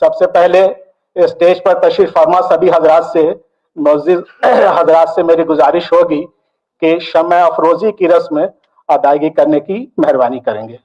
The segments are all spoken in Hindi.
सबसे पहले स्टेज पर तशरीफ फरमा सभी हजरात से मुअज़्ज़िज़ हजरात से मेरी गुजारिश होगी कि शम्अ अफरोज़ी की रस्म अदायगी करने की मेहरबानी करेंगे।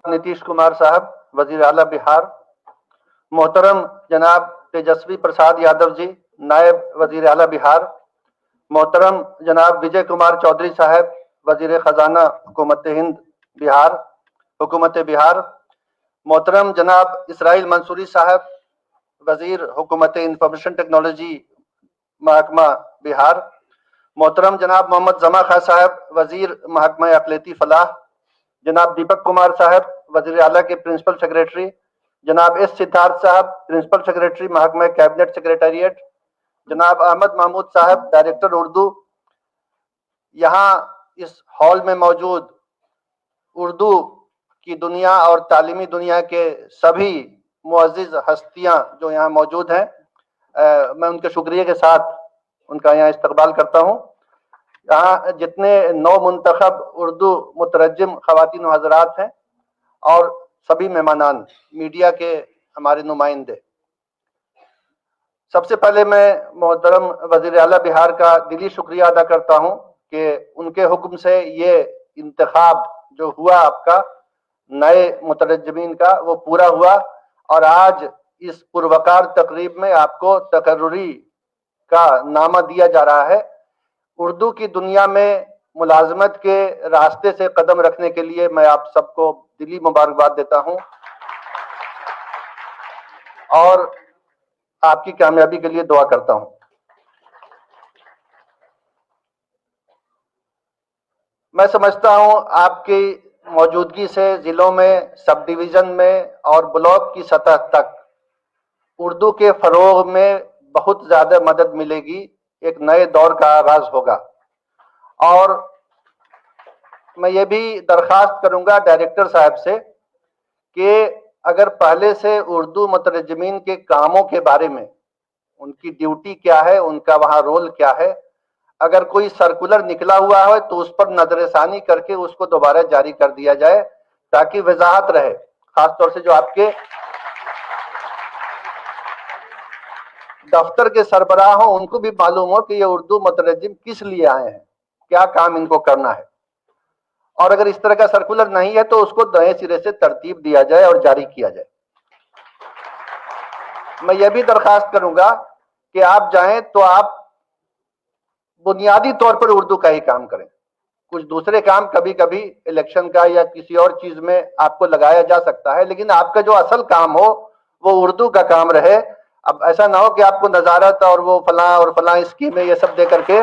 नीतीश कुमार साहब वजीर आला बिहार, मोहतरम जनाब तेजस्वी प्रसाद यादव जी नायब वजीर आला बिहार, मोहतरम जनाब विजय कुमार चौधरी साहब वजीर खजाना हुकूमत हिंद बिहार हुकूमत बिहार, मोहतरम जनाब इसराइल मंसूरी साहब वजीर हुकूमत इंफॉर्मेशन टेक्नोलॉजी महकमा बिहार, मोहतरम जनाब मोहम्मद जमा खां साहब वजीर महकमा अक़लियती फलाह, जनाब दीपक कुमार साहब वजीर आला के प्रिंसिपल सेक्रेटरी, जनाब एस सिद्धार्थ साहब प्रिंसिपल सेक्रेटरी महकमा कैबिनेट सेक्रेटेरिएट, जनाब अहमद महमूद साहब डायरेक्टर उर्दू, यहाँ इस हॉल में मौजूद उर्दू की दुनिया और तालीमी दुनिया के सभी मुअज़्ज़िज़ हस्तियां जो यहाँ मौजूद हैं, मैं उनके शुक्रिया के साथ उनका यहाँ इस्तकबाल करता हूँ। यहाँ जितने नौ मुंतखब उर्दू मुतरज्जिम ख़वातीन व हज़रात हैं और सभी मेहमानान, मीडिया के हमारे नुमाइंदे, सबसे पहले मैं मोहतरम वज़ीर आला बिहार का दिली शुक्रिया अदा करता हूँ कि उनके हुक्म से ये इंतखाब जो हुआ आपका नए मुतरज्जिमीन का वो पूरा हुआ और आज इस पुरवकार तकरीब में आपको तकर्रुरी का नामा दिया जा रहा है। उर्दू की दुनिया में मुलाजमत के रास्ते से कदम रखने के लिए मैं आप सबको दिली मुबारकबाद देता हूं और आपकी कामयाबी के लिए दुआ करता हूं। मैं समझता हूं आपकी मौजूदगी से जिलों में, सब डिवीजन में और ब्लॉक की सतह तक उर्दू के फरोग में बहुत ज्यादा मदद मिलेगी। एक नए दौर का आगाज होगा और मैं ये भी दरखास्त करूंगा डायरेक्टर साहब से कि अगर पहले से उर्दू मुतरज्जिमीन के कामों के बारे में, उनकी ड्यूटी क्या है, उनका वहां रोल क्या है, अगर कोई सर्कुलर निकला हुआ है तो उस पर नजरसानी करके उसको दोबारा जारी कर दिया जाए ताकि वजाहत रहे। खासतौर से जो आपके दफ्तर के सरबराह हो उनको भी मालूम हो कि ये उर्दू मुतरज्जिम किस लिए आए हैं, क्या काम इनको करना है। और अगर इस तरह का सर्कुलर नहीं है तो उसको नए सिरे से तरतीब दिया जाए और जारी किया जाए। मैं ये भी दरखास्त करूंगा कि आप जाएं तो आप बुनियादी तौर पर उर्दू का ही काम करें। कुछ दूसरे काम कभी कभी इलेक्शन का या किसी और चीज में आपको लगाया जा सकता है, लेकिन आपका जो असल काम हो वो उर्दू का काम रहे। अब ऐसा ना हो कि आपको नजारत और वो फलां स्कीमें ये सब दे करके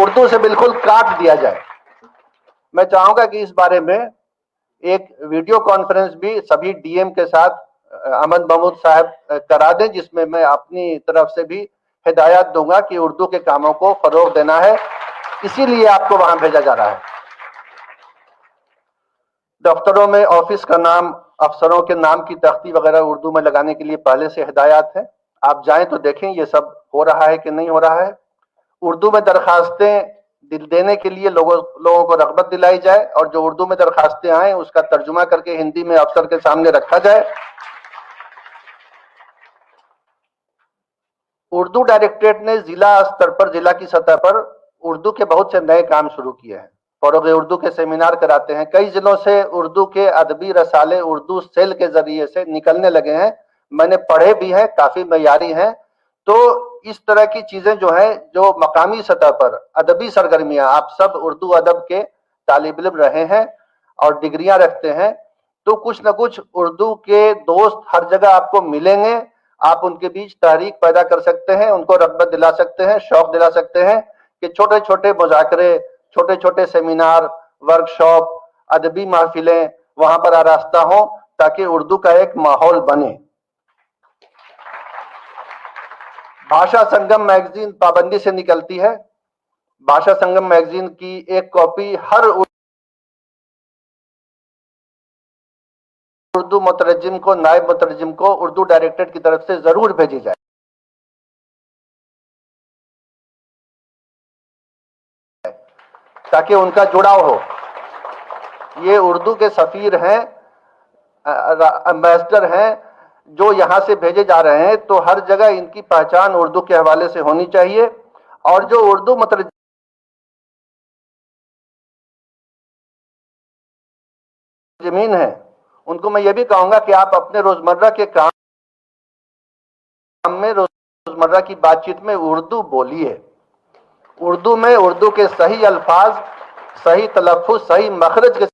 उर्दू से बिल्कुल काट दिया जाए। मैं चाहूंगा कि इस बारे में एक वीडियो कॉन्फ्रेंस भी सभी डीएम के साथ अहमद महमूद साहब करा दें, जिसमें मैं अपनी तरफ से भी हिदायत दूंगा कि उर्दू के कामों को फरोग देना है, इसीलिए आपको वहां भेजा जा रहा है। दफ्तरों में ऑफिस का नाम, अफसरों के नाम की तख्ती वगैरह उर्दू में लगाने के लिए पहले से हिदायत है। आप जाएं तो देखें ये सब हो रहा है कि नहीं हो रहा है। उर्दू में दरखास्तें देने के लिए लोगों को रग़बत दिलाई जाए और जो उर्दू में दरखास्तें आए उसका तर्जुमा करके हिंदी में अफसर के सामने रखा जाए। उर्दू डायरेक्टरेट ने जिला स्तर पर, जिला की सतह पर उर्दू के बहुत से नए काम शुरू किए हैं। फरोग उर्दू के सेमिनार कराते हैं। कई जिलों से उर्दू के अदबी रसाले उर्दू सेल के जरिए से निकलने लगे हैं। मैंने पढ़े भी हैं, काफी मयारी हैं। तो इस तरह की चीजें जो है, जो मकामी सतह पर अदबी सरगर्मियां, आप सब उर्दू अदब के तालिब इल्म रहे हैं और डिग्रियां रखते हैं, तो कुछ न कुछ उर्दू के दोस्त हर जगह आपको मिलेंगे। आप उनके बीच तहरीक पैदा कर सकते हैं, उनको रग़बत दिला सकते हैं, शौक दिला सकते हैं कि छोटे छोटे मुज़ाकरे, छोटे छोटे सेमिनार, वर्कशॉप, अदबी महफिलें वहां पर आरास्ता हो, ताकि उर्दू का एक माहौल बने। भाषा संगम मैगजीन पाबंदी से निकलती है। भाषा संगम मैगजीन की एक कॉपी हर उर्दू मुतरजिम को, नायब मुतरजिम को उर्दू डायरेक्टरेट की तरफ से जरूर भेजी जाए, ताकि उनका जुड़ाव हो। ये उर्दू के सफीर हैं, एम्बेसडर हैं, जो यहां से भेजे जा रहे हैं, तो हर जगह इनकी पहचान उर्दू के हवाले से होनी चाहिए। और जो उर्दू मुतरजिमीन है, उनको मैं ये भी कहूंगा कि आप अपने रोजमर्रा के काम में, रोजमर्रा की बातचीत में उर्दू बोलिए। उर्दू में उर्दू के सही अल्फाज, सही तलफ़्फ़ुज़, सही मखरज के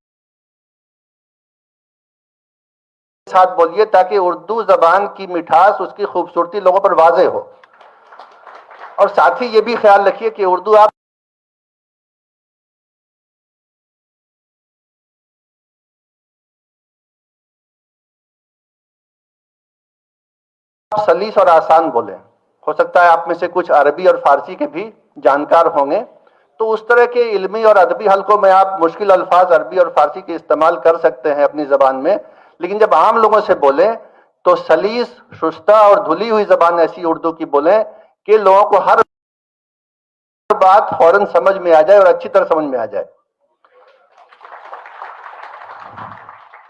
साथ बोलिए, ताकि उर्दू जबान की मिठास, उसकी खूबसूरती लोगों पर वाज़े हो। और साथ ही ये भी ख्याल रखिए कि उर्दू आप सलीस और आसान बोलें। हो सकता है आप में से कुछ अरबी और फारसी के भी जानकार होंगे, तो उस तरह के इल्मी और अदबी हलकों में आप मुश्किल अल्फाज अरबी और फारसी के इस्तेमाल कर सकते हैं अपनी जबान में, लेकिन जब आम लोगों से बोलें तो सलीस, शुस्ता और धुली हुई जबान ऐसी उर्दू की बोलें कि लोगों को हर बात फौरन समझ में आ जाए और अच्छी तरह समझ में आ जाए।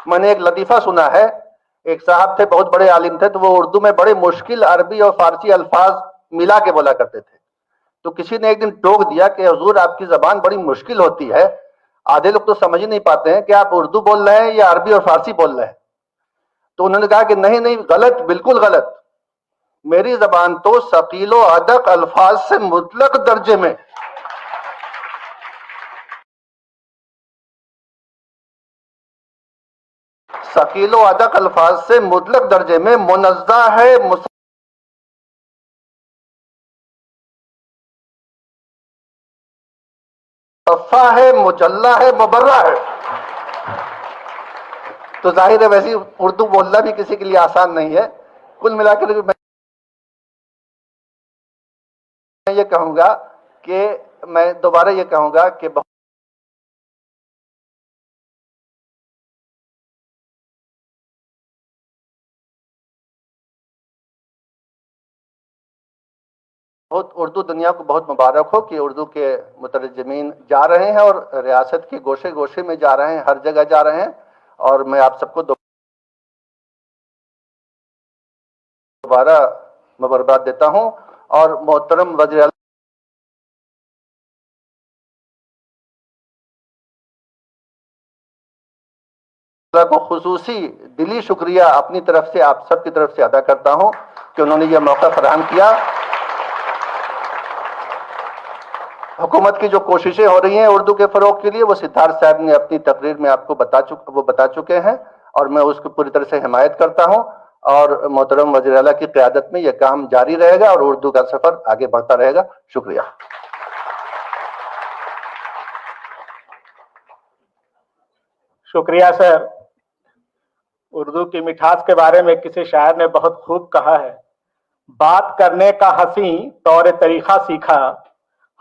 मैंने एक लतीफा सुना है, एक साहब थे, बहुत बड़े आलिम थे, तो वो उर्दू में बड़े मुश्किल अरबी और फारसी अल्फाज मिला के बोला करते थे। तो किसी ने एक दिन टोक दिया कि हुजूर आपकी जबान बड़ी मुश्किल होती है, आधे लोग तो समझ ही नहीं पाते हैं कि आप उर्दू बोल रहे हैं या अरबी और फारसी बोल रहे हैं। तो उन्होंने कहा कि नहीं नहीं, गलत, बिल्कुल गलत। मेरी जबान तो सकीलो अदक अल्फाज से मुतलक दर्जे में, सकीलो अदक अल्फाज से मुतलक दर्जे में मुनज़्ज़ा है, मुसफ़्फ़ा है, मुजल्ला है, मुबर्रा है। तो जाहिर है वैसी उर्दू बोलना भी किसी के लिए आसान नहीं है। कुल मिलाकर मैं ये कहूंगा कि मैं दोबारा ये कहूंगा कि बहुत उर्दू दुनिया को बहुत मुबारक हो कि उर्दू के मुतरजमीन जा रहे हैं और रियासत के गोशे गोशे में जा रहे हैं, हर जगह जा रहे हैं। और मैं आप सबको दोबारा मुबारकबाद देता हूं। और मोहतरम वज़ीर आला को खुसूसी दिली शुक्रिया अपनी तरफ से, आप सबकी तरफ से अदा करता हूं कि उन्होंने यह मौका फराहम किया। हुकूमत की जो कोशिशें हो रही हैं उर्दू के फरोग के लिए, वो सिद्धार्थ साहब ने अपनी तकरीर में आपको बता चुके हैं, और मैं उसकी पूरी तरह से हिमायत करता हूं। और मोहतरम वज़ीर आला की क़यादत में यह काम जारी रहेगा और उर्दू का सफर आगे बढ़ता रहेगा। शुक्रिया। शुक्रिया सर। उर्दू की मिठास के बारे में किसी शायर ने बहुत खूब कहा है, बात करने का हंसी तौर तरीका सीखा,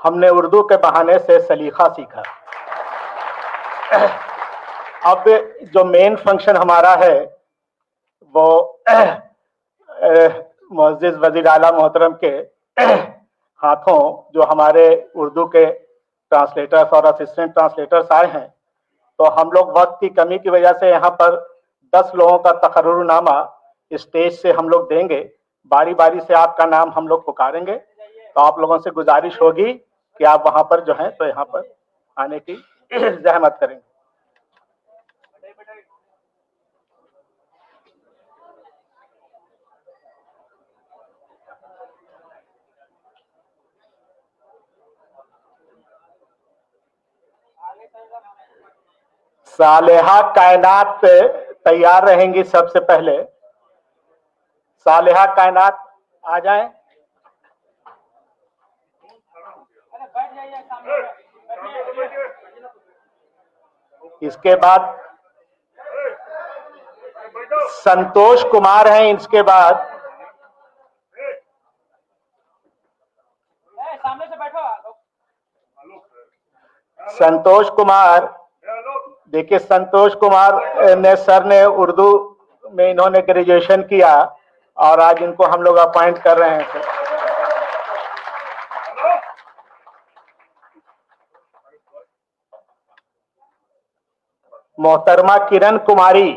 हमने उर्दू के बहाने से सलीका सीखा। अब जो मेन फंक्शन हमारा है वो मुअज़्ज़िज़ वज़ीर आला मोहतरम के हाथों जो हमारे उर्दू के ट्रांसलेटर्स और असिस्टेंट ट्रांसलेटर्स आए हैं, तो हम लोग वक्त की कमी की वजह से यहाँ पर 10 लोगों का तकर्रुरनामा स्टेज से हम लोग देंगे। बारी बारी से आपका नाम हम लोग पुकारेंगे, तो आप लोगों से गुजारिश होगी कि आप वहां पर जो है तो यहाँ पर आने की जहमत करेंगे। सालेहा कायनात तैयार रहेंगी। सबसे पहले सालेहा कायनात आ जाएं। इसके बाद संतोष कुमार हैं। इसके बाद सामने से बैठो। संतोष कुमार, देखिए संतोष कुमार ने सर ने उर्दू में इन्होंने ग्रेजुएशन किया और आज इनको हम लोग अपॉइंट कर रहे हैं सर। मोहतरमा किरण कुमारी,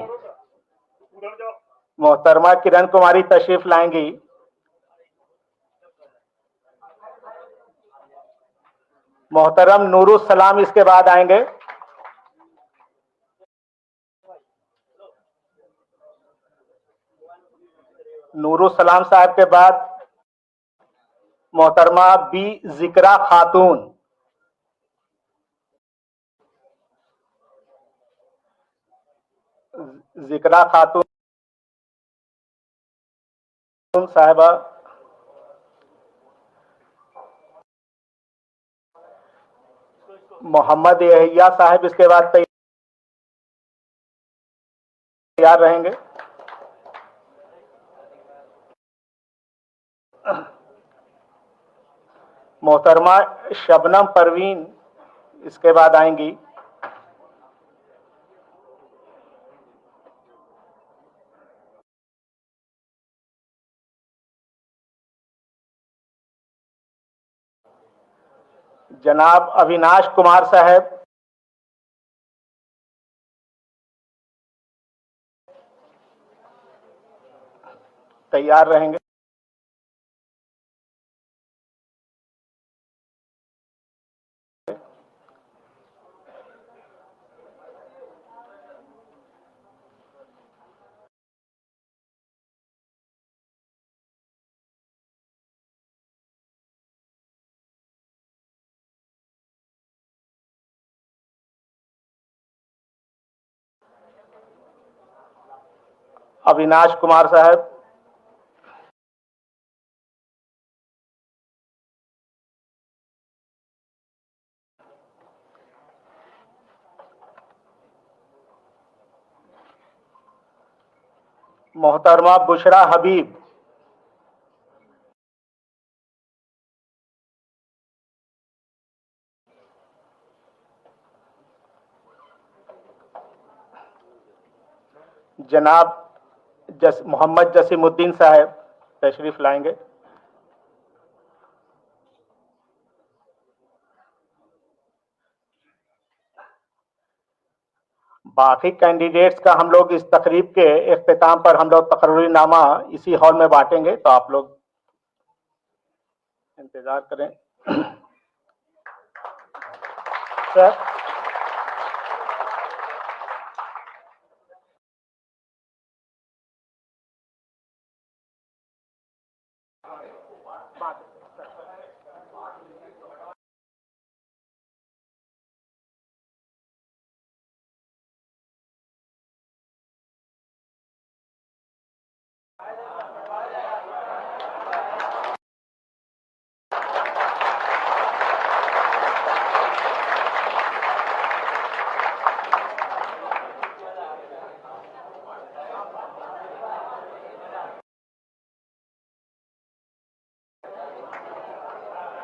मोहतरमा किरण कुमारी तशरीफ लाएंगी। मोहतरम नूरुल सलाम इसके बाद आएंगे। नूरुल सलाम साहब के बाद मोहतरमा बी जिक्रा खातून। जिक्रा खातून साहिबा। मोहम्मद यहिया साहब इसके बाद तैयार रहेंगे। मोहतरमा शबनम परवीन इसके बाद आएंगी। जनाब अविनाश कुमार साहब, तैयार रहेंगे। अविनाश कुमार साहब, मोहतरमा बुशरा हबीब, जनाब मोहम्मद जसीमुद्दीन साहब तशरीफ लाएंगे। बाकी कैंडिडेट्स का हम लोग इस तकरीब के इख्तिताम पर हम लोग तकर्रीनामा इसी हॉल में बांटेंगे, तो आप लोग इंतजार करें। सर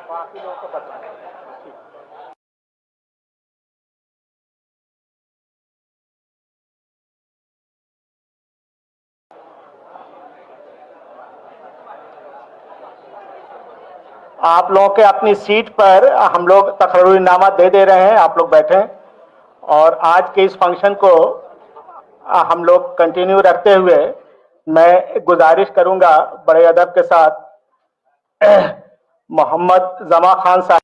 बाकी लोगों को बता दें। आप लोगों के अपनी सीट पर हम लोग तकरीरनामा दे रहे हैं, आप लोग बैठें। और आज के इस फंक्शन को हम लोग कंटिन्यू रखते हुए मैं गुजारिश करूंगा बड़े अदब के साथ मोहम्मद जमा खान साहब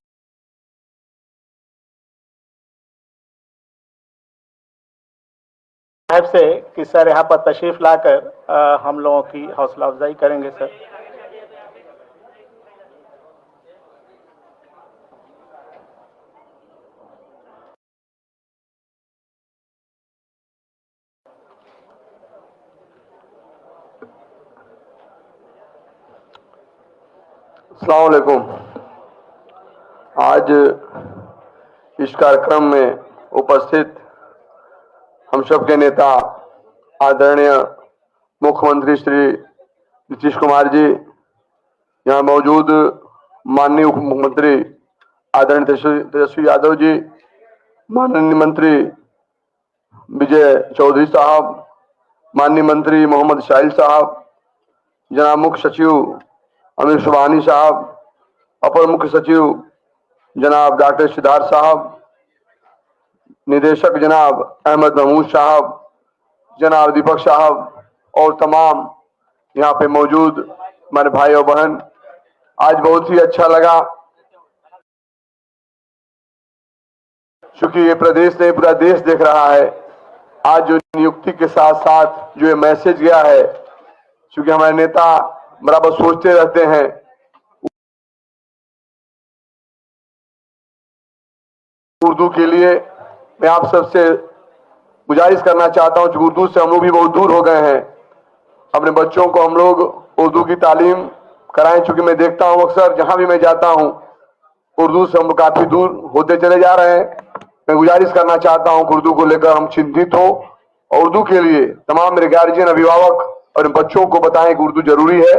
से कि सर यहाँ पर तशरीफ लाकर हम लोगों की हौसला अफजाई करेंगे सर। अस्सलाम वालेकुम। आज इस कार्यक्रम में उपस्थित हम सबके नेता आदरणीय मुख्यमंत्री श्री नीतीश कुमार जी, यहाँ मौजूद माननीय उप मुख्यमंत्री आदरणीय तेजस्वी यादव जी, माननीय मंत्री विजय चौधरी साहब, माननीय मंत्री मोहम्मद शाहिल साहब, जनाब मुख्य सचिव अमीर सुबहानी साहब, अपर मुख्य सचिव जनाब डॉक्टर सिद्धार्थ साहब, निदेशक जनाब अहमद महमूद साहब, जनाब दीपक साहब और तमाम यहाँ पे मौजूद हमारे भाई और बहन, आज बहुत ही अच्छा लगा क्योंकि ये प्रदेश नहीं पूरा देश देख रहा है। आज जो नियुक्ति के साथ साथ जो ये मैसेज गया है, क्योंकि हमारे नेता बराबर सोचते रहते हैं उर्दू के लिए। मैं आप सबसे गुजारिश करना चाहता हूं कि उर्दू से हम लोग भी बहुत दूर हो गए हैं। अपने बच्चों को हम लोग उर्दू की तालीम कराएं, क्योंकि मैं देखता हूं अक्सर जहां भी मैं जाता हूं उर्दू से हम लोग काफी दूर होते चले जा रहे हैं। मैं गुजारिश करना चाहता हूं कि उर्दू को लेकर हम चिंतित हो और उर्दू के लिए तमाम मेरे गार्जियन, अभिभावक और बच्चों को बताएं कि उर्दू जरूरी है।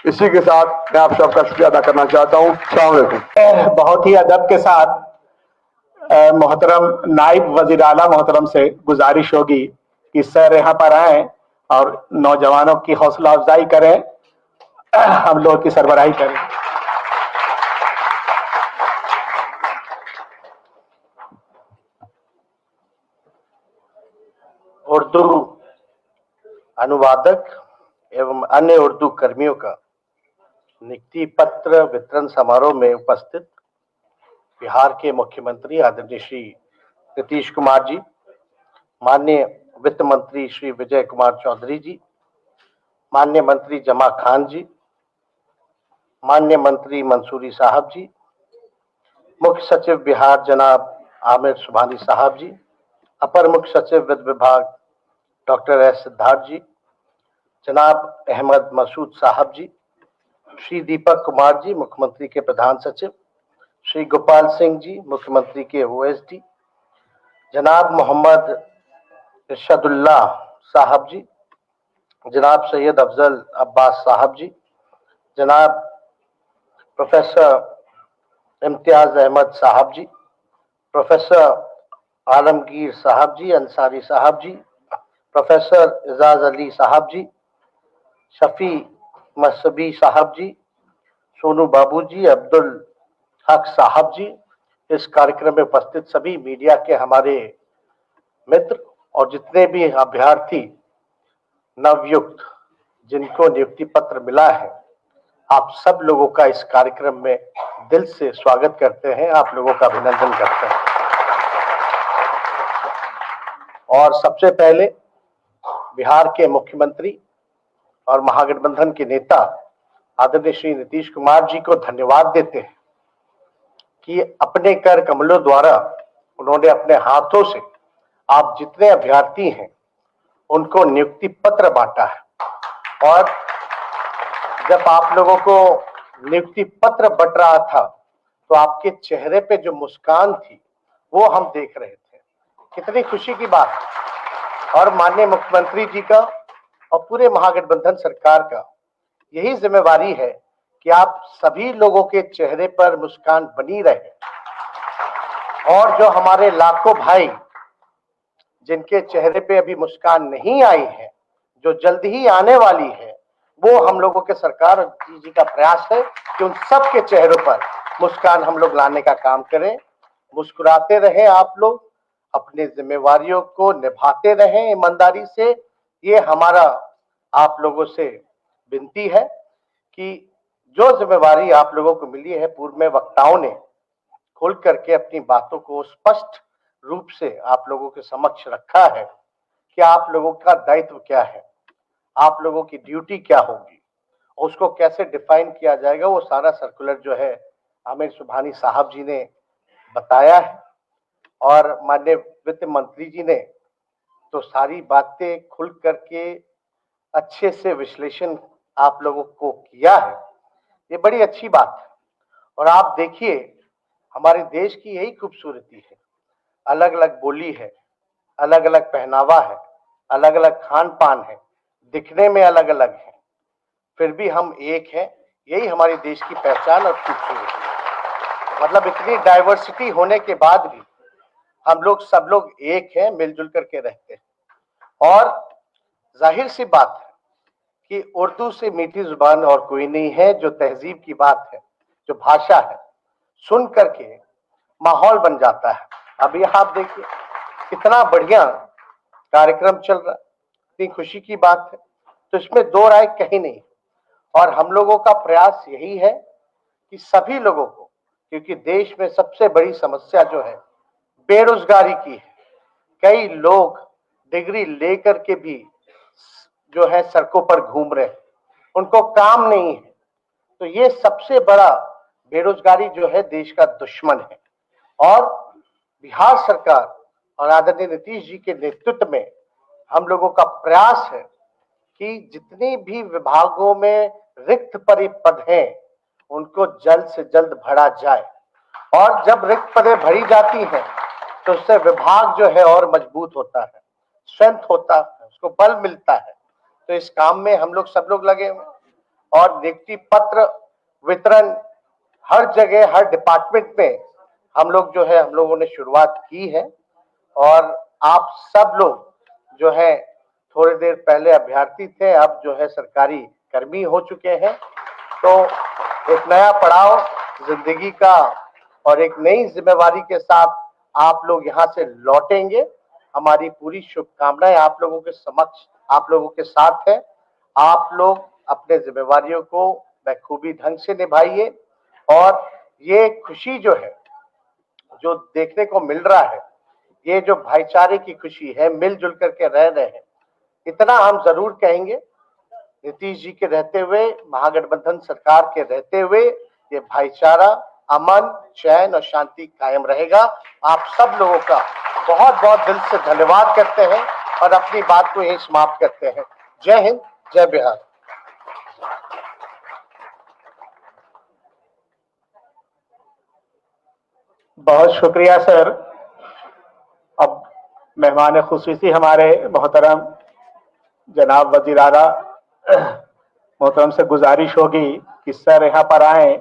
इसी के साथ मैं आप सबका शुक्रिया अदा करना चाहता हूं। अस्सलाम वालेकुम। बहुत ही अदब के साथ मोहतरम नाइब वजीर आला मोहतरम से गुजारिश होगी कि सर यहाँ पर आए और नौजवानों की हौसला अफजाई करें, हम लोग की सरबराही करें। उर्दू अनुवादक एवं अन्य उर्दू कर्मियों का नियुक्ति पत्र वितरण समारोह में उपस्थित बिहार के मुख्यमंत्री आदरणीय श्री नीतीश कुमार जी, माननीय वित्त मंत्री श्री विजय कुमार चौधरी जी, माननीय मंत्री जमा खान जी, माननीय मंत्री मंसूरी साहब जी, मुख्य सचिव बिहार जनाब आमिर सुबहानी साहब जी, अपर मुख्य सचिव वित्त विभाग डॉक्टर एस सिद्धार्थ जी, जनाब अहमद मसूद साहब जी, श्री दीपक कुमार जी मुख्यमंत्री के प्रधान सचिव, श्री गोपाल सिंह जी मुख्यमंत्री के ओएसडी, जनाब मोहम्मद इरशादुल्लाह साहब जी, जनाब सैयद अफजल अब्बास साहब जी, जनाब प्रोफेसर इम्तियाज अहमद साहब जी, प्रोफेसर आलमगीर साहब जी, अंसारी साहब जी, प्रोफेसर एजाज अली साहब जी, शफी मसबी साहब जी, सोनू बाबू जी, अब्दुल हक साहब जी, इस कार्यक्रम में उपस्थित सभी मीडिया के हमारे मित्र और जितने भी अभ्यर्थी नवयुक्त जिनको नियुक्ति पत्र मिला है, आप सब लोगों का इस कार्यक्रम में दिल से स्वागत करते हैं, आप लोगों का अभिनंदन करते हैं। और सबसे पहले बिहार के मुख्यमंत्री और महागठबंधन के नेता आदरणीय श्री नीतीश कुमार जी को धन्यवाद देते हैं कि अपने कर कमलों द्वारा उन्होंने अपने हाथों से आप जितने अभ्यर्थी हैं उनको नियुक्ति पत्र बांटा है। और जब आप लोगों को नियुक्ति पत्र बंट रहा था तो आपके चेहरे पे जो मुस्कान थी वो हम देख रहे थे, कितनी खुशी की बात। और माननीय मुख्यमंत्री जी का और पूरे महागठबंधन सरकार का यही जिम्मेवारी है कि आप सभी लोगों के चेहरे पर मुस्कान बनी रहे, और जो हमारे लाखों भाई जिनके चेहरे पे अभी मुस्कान नहीं आई है, जो जल्द ही आने वाली है, वो हम लोगों के सरकार जी का प्रयास है कि उन सब के चेहरों पर मुस्कान हम लोग लाने का काम करें। मुस्कुराते रहें, आप लोग अपने जिम्मेवारियों को निभाते रहें ईमानदारी से। ये हमारा आप लोगों से विनती है कि जो जिम्मेवारी आप लोगों को मिली है, पूर्व में वक्ताओं ने खुल करके अपनी बातों को स्पष्ट रूप से आप लोगों के समक्ष रखा है कि आप लोगों का दायित्व क्या है, आप लोगों की ड्यूटी क्या होगी, उसको कैसे डिफाइन किया जाएगा। वो सारा सर्कुलर जो है आमिर सुबहानी साहब जी ने बताया है, और माननीय वित्त मंत्री जी ने तो सारी बातें खुल करके अच्छे से विश्लेषण आप लोगों को किया है। ये बड़ी अच्छी बात है। और आप देखिए, हमारे देश की यही खूबसूरती है, अलग अलग बोली है, अलग अलग पहनावा है, अलग अलग खान पान है, दिखने में अलग अलग है, फिर भी हम एक हैं। यही हमारे देश की पहचान और खूबसूरती है। मतलब इतनी डाइवर्सिटी होने के बाद भी हम लोग सब लोग एक हैं, मिलजुल करके रहते हैं। और जाहिर सी बात है कि उर्दू से मीठी जुबान और कोई नहीं है। जो तहजीब की बात है, जो भाषा है, सुन करके माहौल बन जाता है। अब ये आप देखिए, कितना बढ़िया कार्यक्रम चल रहा है, इतनी खुशी की बात है, तो इसमें दो राय कहीं नहीं। और हम लोगों का प्रयास यही है कि सभी लोगों को, क्योंकि देश में सबसे बड़ी समस्या जो है बेरोजगारी की है। कई लोग डिग्री लेकर के भी जो है सड़कों पर घूम रहे हैं, उनको काम नहीं है। तो ये सबसे बड़ा बेरोजगारी जो है देश का दुश्मन है। और बिहार सरकार और आदरणीय नीतीश जी के नेतृत्व में हम लोगों का प्रयास है कि जितनी भी विभागों में रिक्त पद हैं, उनको जल्द से जल्द भरा जाए। और जब रिक्त पदें भरी जाती हैं तो उससे विभाग जो है और मजबूत होता है, स्ट्रेंथ होता है, उसको बल मिलता है। तो इस काम में हम लोग सब लोग लगे हुए, और नियुक्ति पत्र वितरण हर जगह, हर डिपार्टमेंट में हम लोग जो है, हम लोगों ने शुरुआत की है। और आप सब लोग जो है थोड़ी देर पहले अभ्यर्थी थे, अब जो है सरकारी कर्मी हो चुके हैं। तो एक नया पड़ाव जिंदगी का और एक नई जिम्मेवारी के साथ आप लोग यहाँ से लौटेंगे। हमारी पूरी शुभकामनाएं आप लोगों के समक्ष, आप लोगों के साथ है। आप लोग अपने जिम्मेवारियों को बखूबी ढंग से निभाइए। और ये खुशी जो है, जो देखने को मिल रहा है, ये जो भाईचारे की खुशी है, मिलजुल करके रह रहे हैं, इतना हम जरूर कहेंगे। नीतीश जी के रहते हुए, महागठबंधन सरकार के रहते हुए, ये भाईचारा, अमन, चैन और शांति कायम रहेगा। आप सब लोगों का बहुत बहुत दिल से धन्यवाद करते हैं और अपनी बात को यहीं समाप्त करते हैं। जय हिंद, जय बिहार। बहुत शुक्रिया सर। अब मेहमान खुसूसी हमारे मोहतरम जनाब वजीर आला मोहतरम से गुजारिश होगी कि सर यहाँ पर आए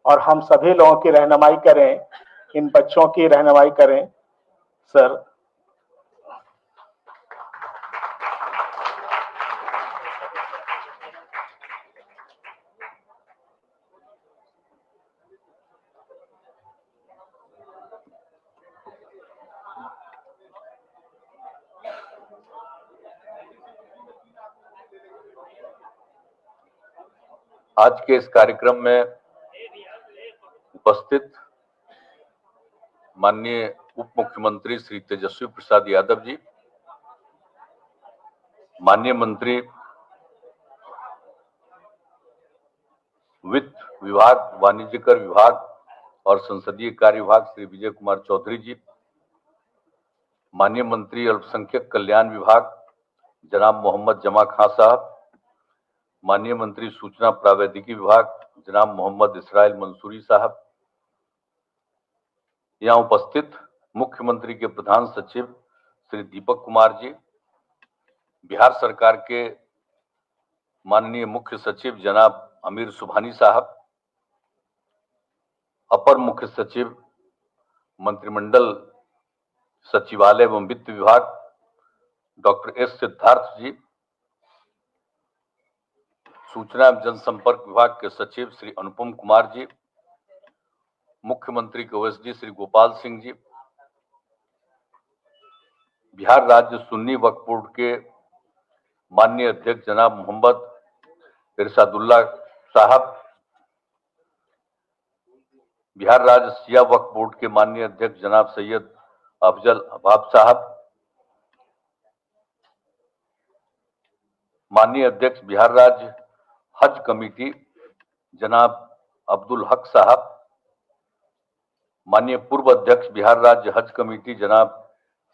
और हम सभी लोगों की रहनुमाई करें, इन बच्चों की रहनुमाई करें। सर आज के इस कार्यक्रम में उपस्थित माननीय उप मुख्यमंत्री श्री तेजस्वी प्रसाद यादव जी, माननीय मंत्री वित्त विभाग, वाणिज्य कर विभाग और संसदीय कार्य विभाग श्री विजय कुमार चौधरी जी, माननीय मंत्री अल्पसंख्यक कल्याण विभाग जनाब मोहम्मद जमा खां साहब, माननीय मंत्री सूचना प्रावैधिकी विभाग जनाब मोहम्मद इसराइल मंसूरी साहब, यहाँ उपस्थित मुख्यमंत्री के प्रधान सचिव श्री दीपक कुमार जी, बिहार सरकार के माननीय मुख्य सचिव जनाब अमीर सुभानी साहब, अपर मुख्य सचिव मंत्रिमंडल सचिवालय एवं वित्त विभाग डॉक्टर एस सिद्धार्थ जी, सूचना एवं जनसंपर्क विभाग के सचिव श्री अनुपम कुमार जी, मुख्यमंत्री के ओएसडी श्री गोपाल सिंह जी, बिहार राज्य सुन्नी वक्फ बोर्ड के माननीय अध्यक्ष जनाब मोहम्मद इरशादुल्ला साहब, बिहार राज्य शिया वक्फ बोर्ड के माननीय अध्यक्ष जनाब सैयद अफजल अहबाब साहब, माननीय अध्यक्ष बिहार राज्य हज कमेटी जनाब अब्दुल हक साहब, माननीय पूर्व अध्यक्ष बिहार राज्य हज कमेटी जनाब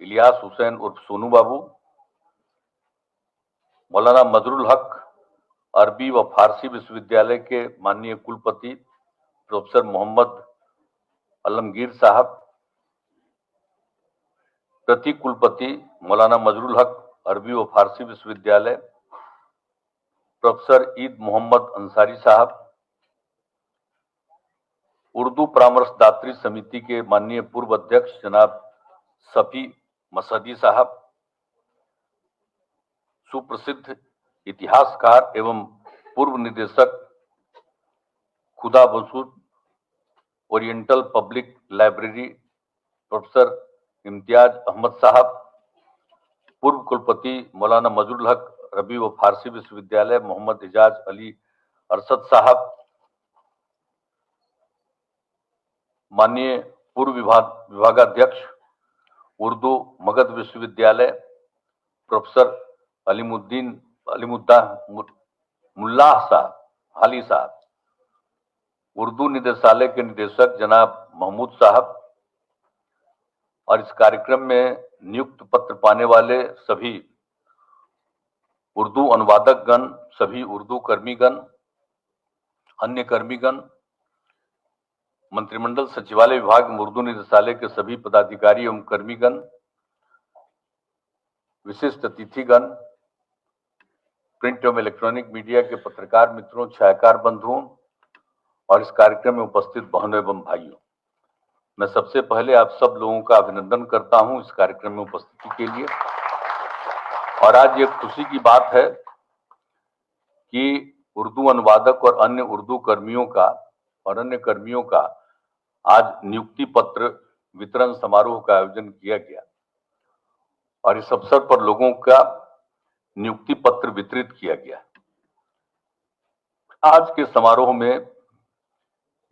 इलियास हुसैन उर्फ सोनू बाबू, मौलाना मजरुल हक अरबी व फारसी विश्वविद्यालय के माननीय कुलपति प्रोफेसर मोहम्मद आलमगीर साहब, प्रति कुलपति मौलाना मजरुल हक, अरबी व फारसी विश्वविद्यालय, प्रोफेसर ईद मोहम्मद अंसारी साहब, उर्दू परामर्शदात्री समिति के माननीय पूर्व अध्यक्ष जनाब सफी मसदी साहब, सुप्रसिद्ध इतिहासकार एवं पूर्व निदेशक खुदा बसूद oriental public library professor Imtiaz Ahmad साहब, पूर्व कुलपति मौलाना मजरुल हक, अरबी व फारसी विश्वविद्यालय, मोहम्मद एजाज अली अरशद साहब, माननीय पूर्व विभागाध्यक्ष उर्दू मगध विश्वविद्यालय प्रोफेसर अलीमुद्दा मुल्लाह साहब हाली साहब, उर्दू निदेशालय के निदेशक जनाब महमूद साहब, और इस कार्यक्रम में नियुक्त पत्र पाने वाले सभी उर्दू अनुवादक गण, सभी उर्दू कर्मीगण, अन्य कर्मीगण, मंत्रिमंडल सचिवालय विभाग उर्दू निदेशालय के सभी पदाधिकारी एवं कर्मीगण, विशिष्ट अतिथिगण, प्रिंट एवं इलेक्ट्रॉनिक मीडिया के पत्रकार मित्रों, छायाकार बंधुओं और इस कार्यक्रम में उपस्थित बहनों एवं भाइयों, मैं सबसे पहले आप सब लोगों का अभिनंदन करता हूं इस कार्यक्रम में उपस्थिति के लिए। और आज ये खुशी की बात है कि उर्दू अनुवादक और अन्य उर्दू कर्मियों का और अन्य कर्मियों का आज नियुक्ति पत्र वितरण समारोह का आयोजन किया गया और इस अवसर पर लोगों का नियुक्ति पत्र वितरित किया गया। आज के समारोह में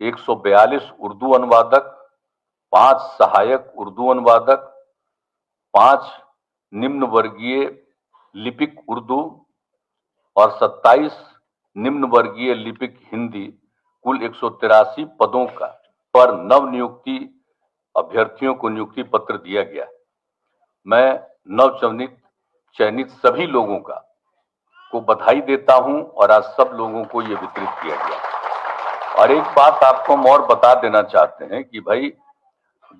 142 उर्दू अनुवादक, 5 सहायक उर्दू अनुवादक, 5 निम्न वर्गीय लिपिक उर्दू और 27 निम्न वर्गीय लिपिक हिंदी, कुल 183 पदों का पर नव नियुक्ति अभ्यर्थियों को नियुक्ति पत्र दिया गया। मैं नव चयनित सभी लोगों को बधाई देता हूं और आज सब लोगों को ये वितरित किया गया। और एक बात आपको हम और बता देना चाहते हैं कि भाई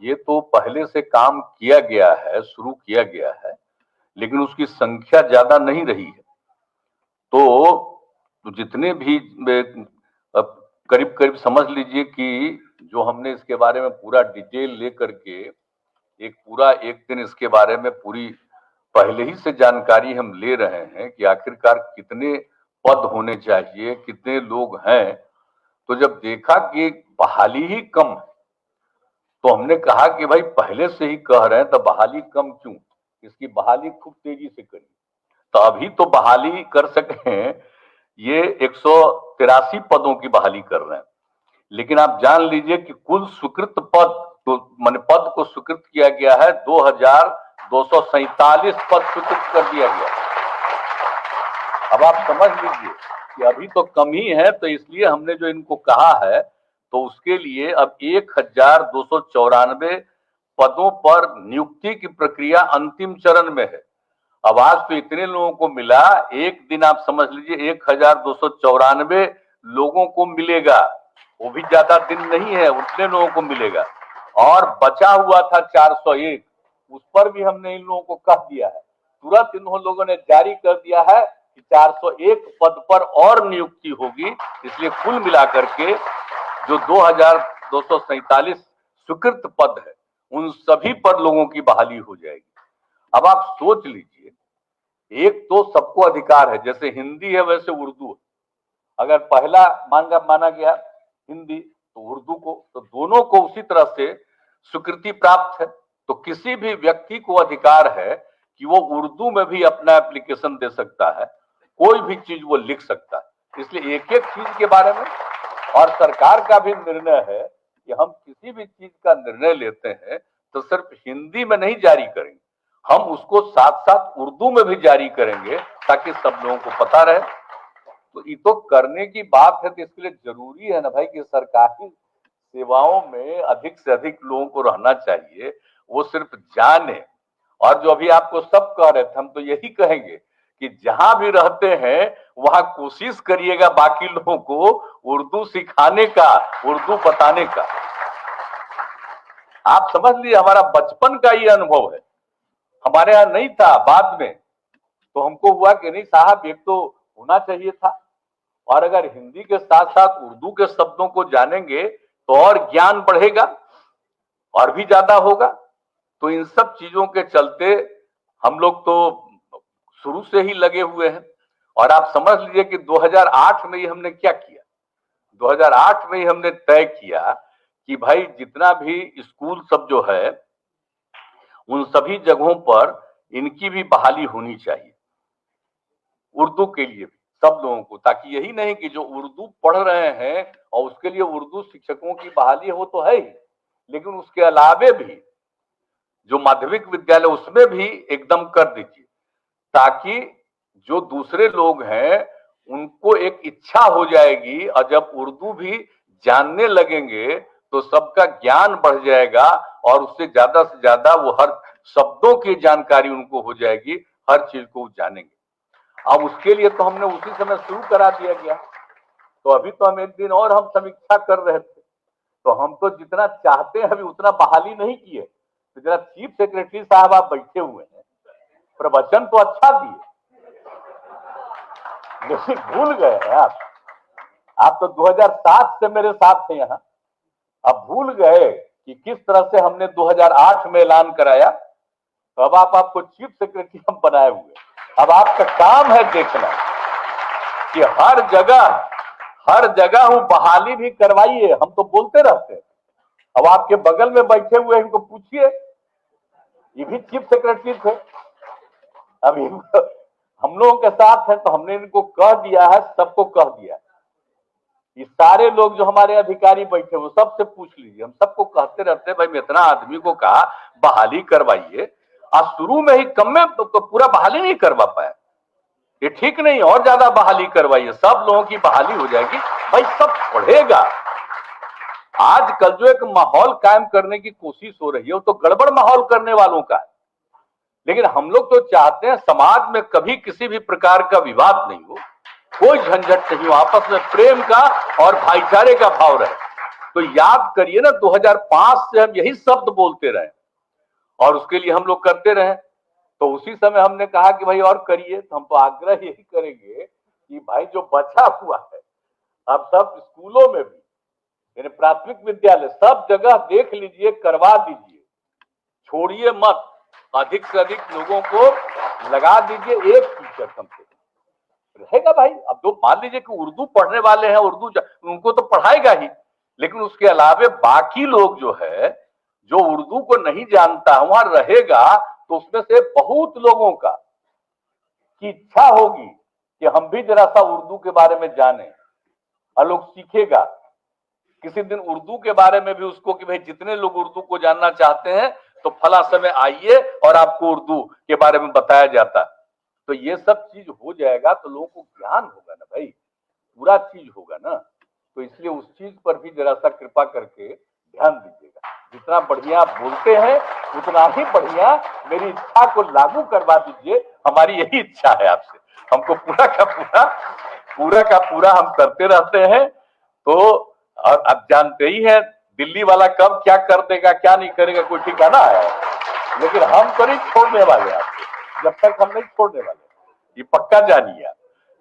ये तो पहले से काम किया गया है, शुरू किया गया है, लेकिन उसकी संख्या ज्यादा नहीं रही है। तो जितने भी करीब करीब समझ लीजिए कि जो हमने इसके बारे में पूरा डिटेल लेकर के एक दिन इसके बारे में पूरी पहले ही से जानकारी हम ले रहे हैं कि आखिरकार कितने पद होने चाहिए, कितने लोग हैं। तो जब देखा कि बहाली ही कम है तो हमने कहा कि भाई पहले से ही कह रहे हैं तो बहाली कम क्यों, इसकी बहाली खूब तेजी से करिए। तो अभी तो बहाली कर सके ये 183 पदों की बहाली कर रहे हैं, लेकिन आप जान लीजिए कि कुल स्वीकृत पद तो माने पद को स्वीकृत किया गया है 2247 पद स्वीकृत कर दिया गया। अब आप समझ लीजिए कि अभी तो कम ही है, तो इसलिए हमने जो इनको कहा है तो उसके लिए अब 1294 पदों पर नियुक्ति की प्रक्रिया अंतिम चरण में है। अब आज तो इतने लोगों को मिला, एक दिन आप समझ लीजिए 1294 लोगों को मिलेगा, वो भी ज्यादा दिन नहीं है, उतने लोगों को मिलेगा। और बचा हुआ था 401, उस पर भी हमने इन लोगों को कह दिया है, तुरंत इन लोगों ने जारी कर दिया है कि 401 पद पर और नियुक्ति होगी। इसलिए कुल मिलाकर के जो 2247 स्वीकृत पद है उन सभी पर लोगों की बहाली हो जाएगी। अब आप सोच लीजिए, एक तो सबको अधिकार है, जैसे हिंदी है वैसे उर्दू है। अगर पहला माना गया हिंदी तो उर्दू को, तो दोनों को उसी तरह से स्वीकृति प्राप्त है। तो किसी भी व्यक्ति को अधिकार है कि वो उर्दू में भी अपना एप्लीकेशन दे सकता है, कोई भी चीज वो लिख सकता है। इसलिए एक एक चीज के बारे में, और सरकार का भी निर्णय है कि हम किसी भी चीज का निर्णय लेते हैं तो सिर्फ हिंदी में नहीं जारी करेंगे, हम उसको साथ साथ उर्दू में भी जारी करेंगे ताकि सब लोगों को पता रहे। तो ये तो करने की बात है, तो इसके लिए जरूरी है ना भाई कि सरकारी सेवाओं में अधिक से अधिक लोगों को रहना चाहिए, वो सिर्फ जाने। और जो अभी आपको सब कह रहे थे, हम तो यही कहेंगे कि जहां भी रहते हैं वहां कोशिश करिएगा बाकी लोगों को उर्दू सिखाने का, उर्दू बताने का। आप समझ लीजिए हमारा बचपन का ये अनुभव है, हमारे यहाँ नहीं था, बाद में तो हमको हुआ कि नहीं साहब एक तो होना चाहिए था, और अगर हिंदी के साथ साथ उर्दू के शब्दों को जानेंगे तो और ज्ञान बढ़ेगा और भी ज्यादा होगा। तो इन सब चीजों के चलते हम लोग तो शुरू से ही लगे हुए हैं। और आप समझ लीजिए कि 2008 में ही हमने क्या किया, 2008 में ही हमने तय किया कि भाई जितना भी स्कूल सब जो है उन सभी जगहों पर इनकी भी बहाली होनी चाहिए, उर्दू के लिए भी सब लोगों को, ताकि यही नहीं कि जो उर्दू पढ़ रहे हैं और उसके लिए उर्दू शिक्षकों की बहाली हो तो है ही, लेकिन उसके अलावे भी जो माध्यमिक विद्यालय उसमें भी एकदम कर दीजिए, ताकि जो दूसरे लोग हैं उनको एक इच्छा हो जाएगी, और जब उर्दू भी जानने लगेंगे तो सबका ज्ञान बढ़ जाएगा और उससे से ज्यादा वो हर शब्दों की जानकारी उनको हो जाएगी, हर चीज को जानेंगे। अब उसके लिए तो हमने उसी समय शुरू करा दिया गया। तो अभी तो हम एक दिन और हम समीक्षा कर रहे थे, तो हम तो जितना चाहते हैं अभी उतना बहाली नहीं किए। तो जरा चीफ सेक्रेटरी साहब आप बैठे हुए हैं, प्रवचन तो अच्छा दिए लेकिन भूल गए हैं आप तो 2007 से मेरे साथ थे यहाँ, अब भूल गए कि किस तरह से हमने 2008 में ऐलान कराया। तो अब आपको चीफ सेक्रेटरी हम बनाए हुए, अब आपका काम है देखना कि हर जगह वो बहाली भी करवाइए। हम तो बोलते रहते हैं, अब आपके बगल में बैठे हुए इनको पूछिए, ये भी चीफ सेक्रेटरी थे, अब हम लोगों के साथ है तो हमने इनको कह दिया है, सबको कह दिया है। ये सारे लोग जो हमारे अधिकारी बैठे वो सबसे पूछ लीजिए, हम सबको कहते रहते हैं भाई मैं इतना आदमी को कहा बहाली करवाइए, आज शुरू में ही कम में तो पूरा बहाली नहीं करवा पाया, ये ठीक नहीं, और ज्यादा बहाली करवाइए, सब लोगों की बहाली हो जाएगी, भाई सब पढ़ेगा। आजकल जो एक माहौल कायम करने की कोशिश हो रही है वो तो गड़बड़ माहौल करने वालों का है, लेकिन हम लोग तो चाहते हैं समाज में कभी किसी भी प्रकार का विवाद नहीं हो, कोई झंझट नहीं हो, आपस में प्रेम का और भाईचारे का भाव रहे। तो याद करिए ना 2005 से हम यही शब्द बोलते रहे और उसके लिए हम लोग करते रहे। तो उसी समय हमने कहा कि भाई और करिए, तो हम तो आग्रह यही करेंगे कि भाई जो बचा हुआ है अब सब स्कूलों में भी, यानी प्राथमिक विद्यालय सब जगह देख लीजिए, करवा दीजिए, छोड़िए मत, अधिक से अधिक लोगों को लगा दीजिए, एक टीचर कम से कम रहेगा। भाई अब तो मान लीजिए कि उर्दू पढ़ने वाले हैं, उर्दू उनको तो पढ़ाएगा ही, लेकिन उसके अलावे बाकी लोग जो है जो उर्दू को नहीं जानता वहां रहेगा, तो उसमें से बहुत लोगों का की इच्छा होगी कि हम भी जरा सा उर्दू के बारे में जाने, और लोग सीखेगा। किसी दिन उर्दू के बारे में भी उसको कि भाई जितने लोग उर्दू को जानना चाहते हैं तो फला समय आइए और आपको उर्दू के बारे में बताया जाता। तो ये सब चीज हो जाएगा तो लोगों को ज्ञान होगा ना भाई, पूरा चीज होगा ना। तो इसलिए उस चीज पर भी जरा सा कृपा करके ध्यान दीजिएगा। जितना बढ़िया आप बोलते हैं उतना ही बढ़िया मेरी इच्छा को लागू करवा दीजिए, हमारी यही इच्छा है आपसे। हमको पूरा का पूरा हम करते रहते हैं। तो अब जानते ही हैं दिल्ली वाला कब क्या कर देगा क्या नहीं करेगा कोई ठिकाना है, लेकिन हम तो नहीं छोड़ने वाले आपको, जब तक हम नहीं छोड़ने वाले, ये पक्का जानिए आप।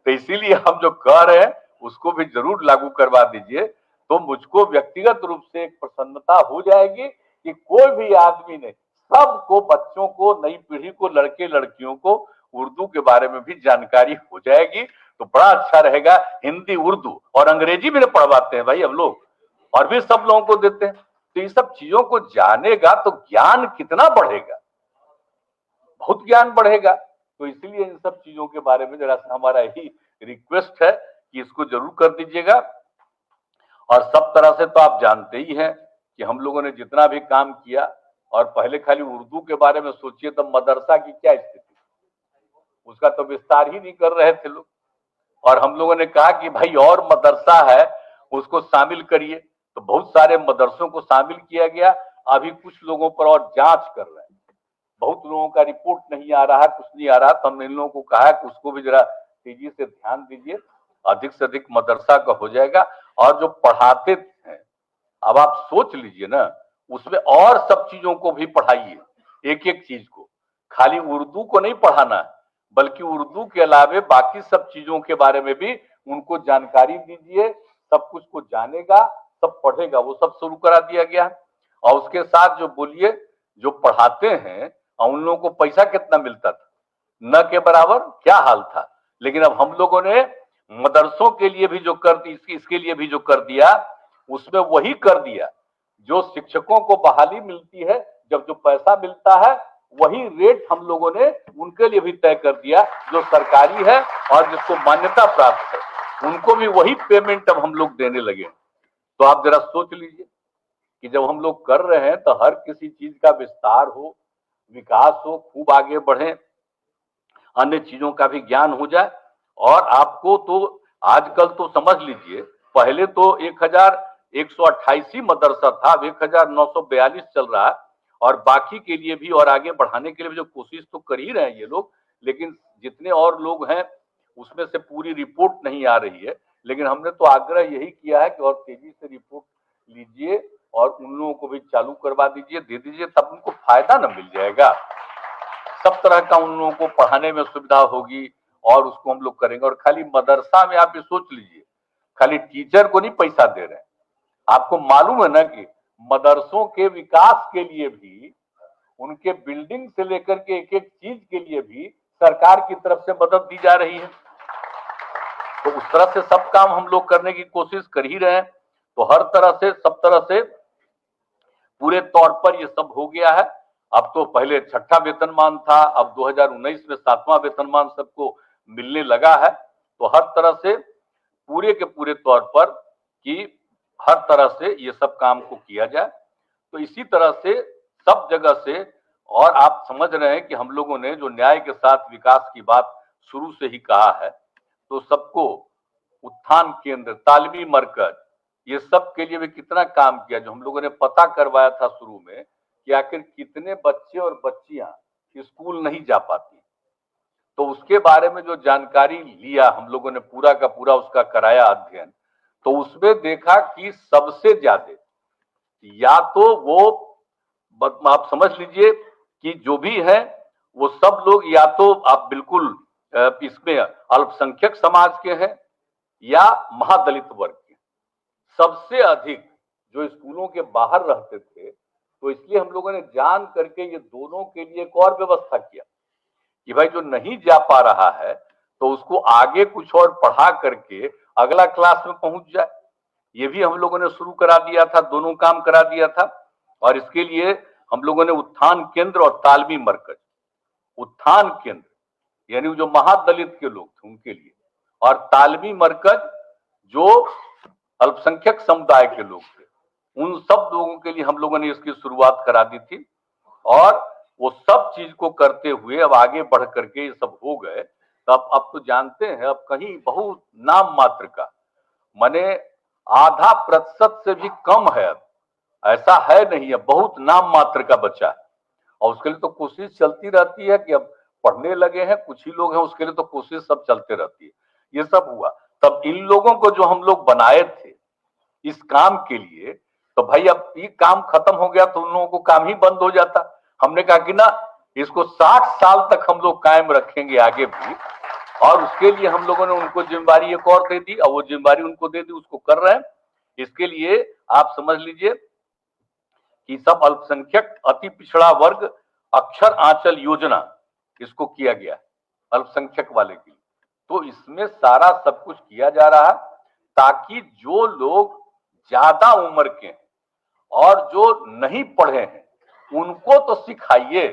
तो इसीलिए हम जो कह रहे हैं उसको भी जरूर लागू करवा दीजिए, तो मुझको व्यक्तिगत रूप से एक प्रसन्नता हो जाएगी कि कोई भी आदमी ने, सबको, बच्चों को, नई पीढ़ी को, लड़के लड़कियों को उर्दू के बारे में भी जानकारी हो जाएगी, तो बड़ा अच्छा रहेगा। हिंदी, उर्दू और अंग्रेजी भी पढ़वाते हैं भाई हम लोग, और भी सब लोगों को देते हैं। तो ये सब चीजों को जानेगा तो ज्ञान कितना बढ़ेगा, बहुत ज्ञान बढ़ेगा। तो इसलिए इन सब चीजों के बारे में जरा सा हमारा यही रिक्वेस्ट है कि इसको जरूर कर दीजिएगा। और सब तरह से तो आप जानते ही हैं कि हम लोगों ने जितना भी काम किया, और पहले खाली उर्दू के बारे में सोचिए तो मदरसा की क्या स्थिति, उसका तो विस्तार ही नहीं कर रहे थे लोग, और हम लोगों ने कहा कि भाई और मदरसा है उसको शामिल करिए, तो बहुत सारे मदरसों को शामिल किया गया। अभी कुछ लोगों पर और जांच कर रहे हैं, बहुत लोगों का रिपोर्ट नहीं आ रहा है, कुछ नहीं आ रहा, तो हमने इन लोगों को कहा कि उसको भी जरा तेजी से ध्यान दीजिए, अधिक से अधिक मदरसा का हो जाएगा। और जो पढ़ाते हैं, अब आप सोच लीजिए ना, उसमें और सब चीजों को भी पढ़ाइए, एक एक चीज को, खाली उर्दू को नहीं पढ़ाना है, बल्कि उर्दू के अलावे बाकी सब चीजों के बारे में भी उनको जानकारी दीजिए। सब कुछ को जानेगा, सब पढ़ेगा, वो सब शुरू करा दिया गया है। और उसके साथ जो बोलिए, जो पढ़ाते हैं उन लोगों को पैसा कितना मिलता था, न के बराबर क्या हाल था। लेकिन अब हम लोगों ने मदरसों के लिए भी जो कर दी, इसके लिए भी जो कर दिया, उसमें वही कर दिया जो शिक्षकों को बहाली मिलती है, जब जो पैसा मिलता है वही रेट हम लोगों ने उनके लिए भी तय कर दिया, जो सरकारी है और जिसको मान्यता प्राप्त है, उनको भी वही पेमेंट अब हम लोग देने लगे। तो आप जरा सोच लीजिए कि जब हम लोग कर रहे हैं तो हर किसी चीज का विस्तार हो, विकास हो, खूब आगे बढ़े, अन्य चीजों का भी ज्ञान हो जाए। और आपको तो आजकल तो समझ लीजिए, पहले तो 1128 मदरसा था, अब 1942 चल रहा है। और बाकी के लिए भी और आगे बढ़ाने के लिए भी जो कोशिश तो कर ही रहे हैं ये लोग, लेकिन जितने और लोग हैं उसमें से पूरी रिपोर्ट नहीं आ रही है। लेकिन हमने तो आग्रह यही किया है कि और तेजी से रिपोर्ट लीजिए और उन लोगों को भी चालू करवा दीजिए, दे दीजिए, तब उनको फायदा न मिल जाएगा। सब तरह का उन लोगों को पढ़ाने में सुविधा होगी और उसको हम लोग करेंगे। और खाली मदरसा में आप ये सोच लीजिए, खाली टीचर को नहीं पैसा दे रहे हैं, आपको मालूम है ना कि मदरसों के विकास के लिए भी, उनके बिल्डिंग से लेकर के एक एक चीज के लिए भी सरकार की तरफ से मदद दी जा रही है। तो उस तरह से सब काम हम लोग करने की कोशिश कर ही रहे हैं। तो हर तरह से, सब तरह से पूरे तौर पर ये सब हो गया है। अब तो पहले 6ठा वेतनमान था, अब 2019 में 7वां वेतनमान सबको मिलने लगा है। तो हर तरह से पूरे के पूरे तौर पर कि हर तरह से ये सब काम को किया जाए। तो इसी तरह से सब जगह से, और आप समझ रहे हैं कि हम लोगों ने जो न्याय के साथ विकास की बात शुरू से ही कहा है, तो सबको उत्थान केंद्र, तालीमी मरकज, ये सब के लिए भी कितना काम किया। जो हम लोगों ने पता करवाया था शुरू में कि आखिर कितने बच्चे और बच्चियां स्कूल नहीं जा पाती, तो उसके बारे में जो जानकारी लिया हम लोगों ने, पूरा का पूरा उसका कराया अध्ययन। तो उसमें देखा कि सबसे ज्यादा, या तो वो आप समझ लीजिए कि जो भी है वो सब लोग या तो आप बिल्कुल इसमें अल्पसंख्यक समाज के हैं या महादलित वर्ग के। सबसे अधिक जो स्कूलों के बाहर रहते थे, तो इसलिए हम लोगों ने जान करके ये दोनों के लिए एक और व्यवस्था किया कि भाई जो नहीं जा पा रहा है तो उसको आगे कुछ और पढ़ा करके अगला क्लास में पहुंच जाए। ये भी हम लोगों ने शुरू करा दिया था, दोनों काम करा दिया था। और इसके लिए हम लोगों ने उत्थान केंद्र और तालीमी मरकज, उत्थान केंद्र यानी जो महादलित के लोग थे उनके लिए, और तालीमी मरकज जो अल्पसंख्यक समुदाय के लोग थे, उन सब लोगों के लिए हम लोगों ने इसकी शुरुआत करा दी थी। और वो सब चीज को करते हुए अब आगे बढ़ करके ये सब हो गए। तो अब तो जानते हैं, अब कहीं बहुत नाम मात्र का, माने 0.5% से भी कम है, अब ऐसा है नहीं है, बहुत नाम मात्र का बच्चा है। और उसके लिए तो कोशिश चलती रहती है कि अब पढ़ने लगे हैं, कुछ ही लोग हैं, उसके लिए तो कोशिश सब चलते रहती है। ये सब हुआ तब इन लोगों को जो हम लोग बनाए थे इस काम के लिए, तो भाई अब ये काम खत्म हो गया तो उन लोगों को काम ही बंद हो जाता। हमने कहा कि ना, इसको 60 साल तक हम लोग कायम रखेंगे आगे भी। और उसके लिए हम लोगों ने उनको जिम्मेदारी एक और दे दी, और वो जिम्मेदारी उनको दे दी, उसको कर रहे हैं। इसके लिए आप समझ लीजिए कि सब अल्पसंख्यक अति पिछड़ा वर्ग अक्षर आंचल योजना, इसको किया गया अल्पसंख्यक वाले के लिए। तो इसमें सारा सब कुछ किया जा रहा है ताकि जो लोग ज्यादा उम्र के हैं और जो नहीं पढ़े हैं उनको तो सिखाइए,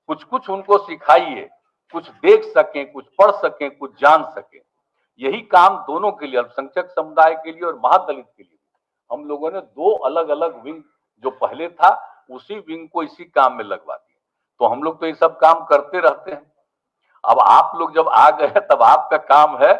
कुछ कुछ उनको सिखाइए, कुछ देख सकें, कुछ पढ़ सकें, कुछ जान सकें। यही काम दोनों के लिए, अल्पसंख्यक समुदाय के लिए और महादलित के लिए, हम लोगों ने 2 अलग अलग विंग जो पहले था उसी विंग को इसी काम में लगवा दिया। तो हम लोग तो ये सब काम करते रहते हैं। अब आप लोग जब आ गए तब आपका काम है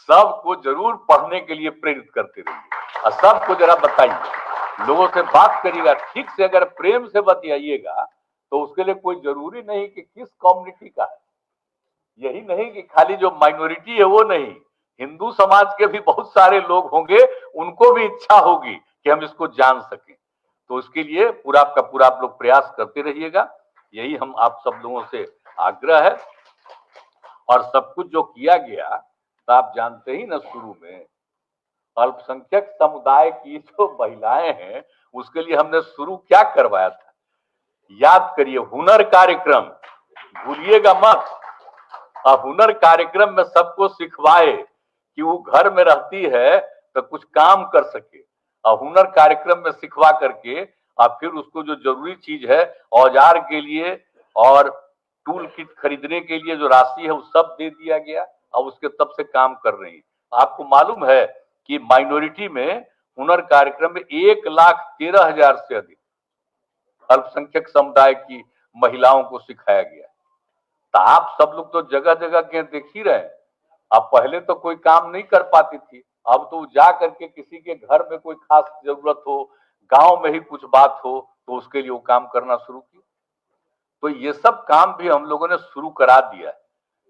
सबको जरूर पढ़ने के लिए प्रेरित करते रहिए और सबको जरा बताइए, लोगों से बात करिएगा, ठीक से अगर प्रेम से बतियाइएगा तो उसके लिए कोई जरूरी नहीं कि किस कम्युनिटी का है, यही नहीं कि खाली जो माइनॉरिटी है वो नहीं, हिंदू समाज के भी बहुत सारे लोग होंगे, उनको भी इच्छा होगी कि हम इसको जान सकें। तो उसके लिए पूरा का पूरा आप लोग प्रयास करते रहिएगा, यही हम आप सब लोगों से आग्रह है। और सब कुछ जो किया गया, तो आप जानते ही ना, शुरू में अल्पसंख्यक समुदाय की जो महिलाएं हैं, उसके लिए हमने शुरू क्या करवाया था, याद करिए, हुनर कार्यक्रम, भूलिएगा मत। अब हुनर कार्यक्रम में सबको सिखवाए कि वो घर में रहती है तो कुछ काम कर सके, और हुनर कार्यक्रम में सिखवा करके और फिर उसको जो जरूरी चीज है औजार के लिए और टूल किट खरीदने के लिए जो राशि है वो सब दे दिया गया, और उसके तब से काम कर रही है। आपको मालूम है कि माइनॉरिटी में हुनर कार्यक्रम में 1,13,000 से अधिक अल्पसंख्यक समुदाय की महिलाओं को सिखाया गया। तो आप सब लोग तो जगह जगह के देख ही रहे हैं। अब पहले तो कोई काम नहीं कर पाती थी, अब तो जा करके किसी के घर में कोई खास जरूरत हो, गांव में ही कुछ बात हो, तो उसके लिए वो काम करना शुरू की। तो ये सब काम भी हम लोगों ने शुरू करा दिया है।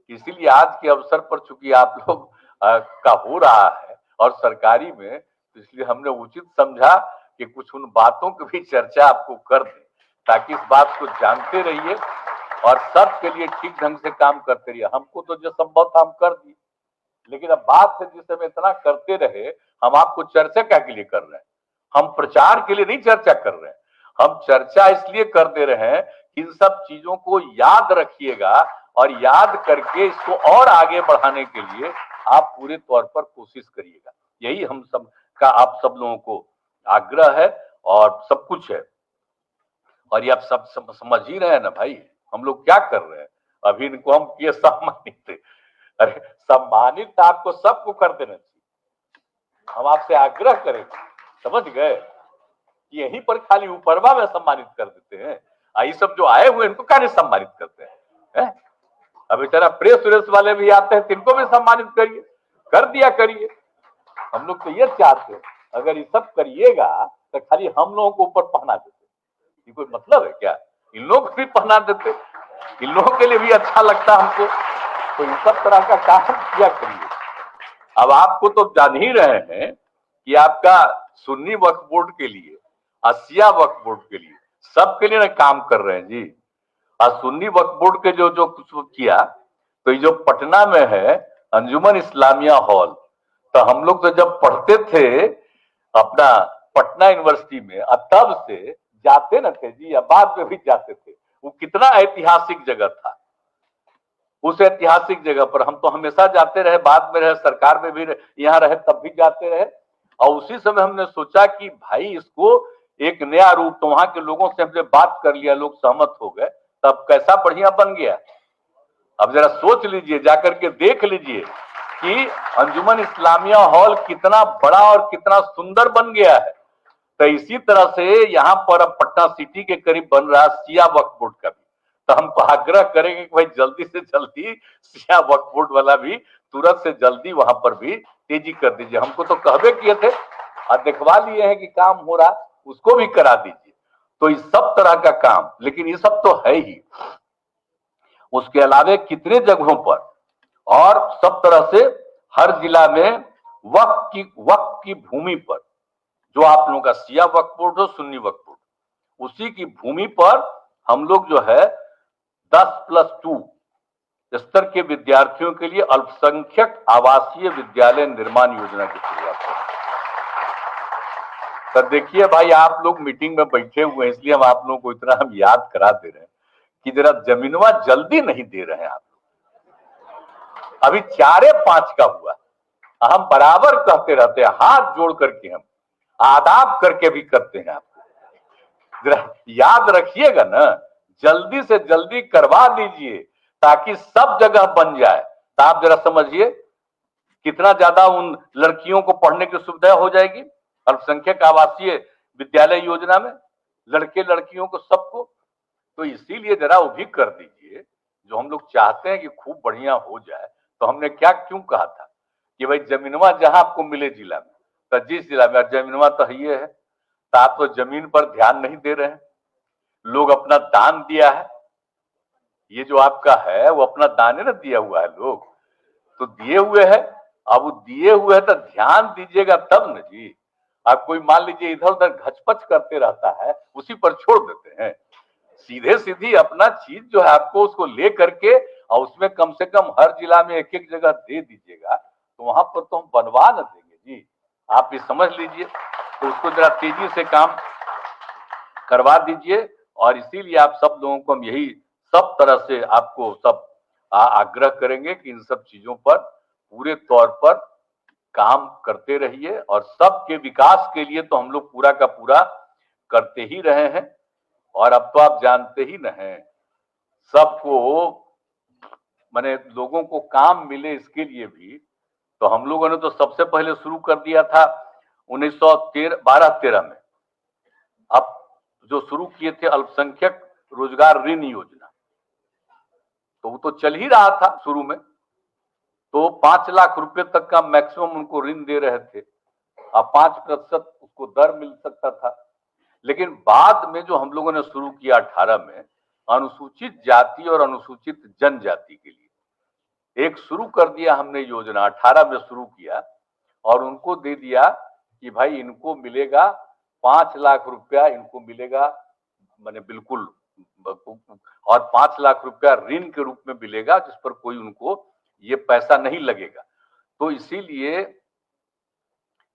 इसीलिए आज के अवसर पर चूंकि आप लोग का हो रहा है और सरकारी में, तो इसलिए हमने उचित समझा कि कुछ उन बातों की भी चर्चा आपको कर दें, ताकि इस बात को जानते रहिए और सबके लिए ठीक ढंग से काम करते रहिए। हमको तो जो संभव था हम कर दिए, लेकिन अब बात है जिस समय इतना करते रहे, हम आपको चर्चा क्या के लिए कर रहे हैं, हम प्रचार के लिए नहीं चर्चा कर रहे हैं, हम चर्चा इसलिए कर दे रहे हैं कि इन सब चीजों को याद रखिएगा और याद करके इसको और आगे बढ़ाने के लिए आप पूरे तौर पर कोशिश करिएगा। यही हम सब का आप सब लोगों को आग्रह है और सब कुछ है। और ये आप सब समझ ही रहे हैं ना भाई, हम लोग क्या कर रहे हैं। अभी इनको हम किए सम्मानित, अरे सम्मानित आपको सबको कर देना चाहिए। हम आपसे आग्रह करेंगे, समझ गए, कि यहीं पर खाली ऊपरवा में सम्मानित कर देते हैं, ये सब जो आए हुए इनको क्या नहीं सम्मानित करते हैं। अब बेचारा प्रेस व्रेस वाले भी आते हैं, तिनको भी सम्मानित करिए, कर दिया करिए। हम लोग तो ये चाहते हैं, अगर ये सब करिएगा तो खाली हम लोगों को ऊपर पहना देते, ये कोई मतलब है क्या, इन लोगों को भी पहना देते, इन लोगों के लिए भी अच्छा लगता हमको। तो इन सब तरह का काम किया करिए। अब आपको तो जान ही रहे हैं कि आपका सुन्नी वक्फ बोर्ड के लिए, शिया वक्फ बोर्ड के लिए, सबके लिए ना काम कर रहे हैं जी। और सुन्नी वक्फ बोर्ड के जो कुछ किया, तो ये जो पटना में है अंजुमन इस्लामिया हॉल, तो हम लोग तो जब पढ़ते थे अपना पटना यूनिवर्सिटी में, तब से जाते न थे जी, या बाद में भी जाते थे। वो कितना ऐतिहासिक जगह था, उस ऐतिहासिक जगह पर हम तो हमेशा जाते रहे, बाद में रहे, सरकार में भी यहाँ रहे तब भी जाते रहे। और उसी समय हमने सोचा कि भाई इसको एक नया रूप, तो वहां के लोगों से हमने बात कर लिया, लोग सहमत हो गए, तब कैसा बढ़िया बन गया। अब जरा सोच लीजिए, जाकर के देख लीजिए कि अंजुमन इस्लामिया हॉल कितना बड़ा और कितना सुंदर बन गया है। तो इसी तरह से यहाँ पर अब पटना सिटी के करीब बन रहा शिया वक्फ बोर्ड का भी, तो हम आग्रह करेंगे कि भाई जल्दी से जल्दी शिया वक्फ बोर्ड वाला भी तुरंत से जल्दी वहां पर भी तेजी कर दीजिए। हमको तो कहवे किए थे और दिखवा लिए हैं कि काम हो रहा, उसको भी करा दीजिए। तो इस सब तरह का काम, लेकिन ये सब तो है ही, उसके अलावा कितने जगहों पर और सब तरह से हर जिला में वक्फ की भूमि पर, जो आप लोगों का शिया वक्फ बोर्ड हो, सुन्नी वक्फ बोर्ड, उसी की भूमि पर हम लोग जो है 10+2 स्तर के विद्यार्थियों के लिए अल्पसंख्यक आवासीय विद्यालय निर्माण योजना की शुरुआत करें। तो देखिए भाई, आप लोग मीटिंग में बैठे हुए हैं, इसलिए हम आप लोगों को इतना हम याद करा दे रहे हैं कि जरा जमीनवा जल्दी नहीं दे रहे हैं आप लोग। अभी 4-5 का हुआ, हम बराबर कहते रहते हैं, हाथ जोड़ करके हम आदाब करके भी करते हैं। आपको जरा याद रखिएगा ना, जल्दी से जल्दी करवा दीजिए ताकि सब जगह बन जाए। तो आप जरा समझिए कितना ज्यादा उन लड़कियों को पढ़ने की सुविधा हो जाएगी अल्पसंख्यक आवासीय विद्यालय योजना में, लड़के लड़कियों को सबको। तो इसीलिए जरा वो भी कर दीजिए, जो हम लोग चाहते हैं कि खूब बढ़िया हो जाए। तो हमने क्या क्यों कहा था कि भाई जमीनवा जहां आपको मिले जिला में, तो जिस जिला में जमीनवा तो ये है, तो आप तो जमीन पर ध्यान नहीं दे रहे हैं। लोग अपना दान दिया है, ये जो आपका है वो अपना दान है ना, दिया हुआ है लोग, तो दिए हुए है। अब वो दिए हुए है तो ध्यान दीजिएगा तब न जी। आप कोई मान लीजिए इधर उधर घचपच करते रहता है, उसी पर छोड़ देते हैं। सीधे सीधी अपना चीज जो है आपको उसको ले करके और उसमें कम से कम हर जिला में एक एक जगह दे दीजिएगा, तो वहां पर तो हम बनवा न देंगे जी। आप ये समझ लीजिए, तो उसको जरा तेजी से काम करवा दीजिए। और इसीलिए आप सब लोगों को हम यही सब तरह से आपको सब आग्रह करेंगे कि इन सब चीजों पर पूरे तौर पर काम करते रहिए। और सबके विकास के लिए तो हम लोग पूरा का पूरा करते ही रहे हैं। और अब तो आप जानते ही न हैं, सबको माने लोगों को काम मिले इसके लिए भी तो हम लोगों ने तो सबसे पहले शुरू कर दिया था 1912-13 में। अब जो शुरू किए थे अल्पसंख्यक रोजगार ऋण योजना, तो वो तो चल ही रहा था शुरू में, तो 5 लाख रुपए तक का मैक्सिमम उनको ऋण दे रहे थे। अब 5% उसको दर मिल सकता था। लेकिन बाद में जो हम लोगों ने शुरू किया 18 में, अनुसूचित जाति और अनुसूचित जनजाति के लिए एक शुरू कर दिया हमने योजना, 18 में शुरू किया और उनको दे दिया कि भाई इनको मिलेगा 5 लाख रुपया, इनको मिलेगा माने बिल्कुल, और 5 लाख रुपया ऋण के रूप में मिलेगा जिस पर कोई उनको ये पैसा नहीं लगेगा। तो इसीलिए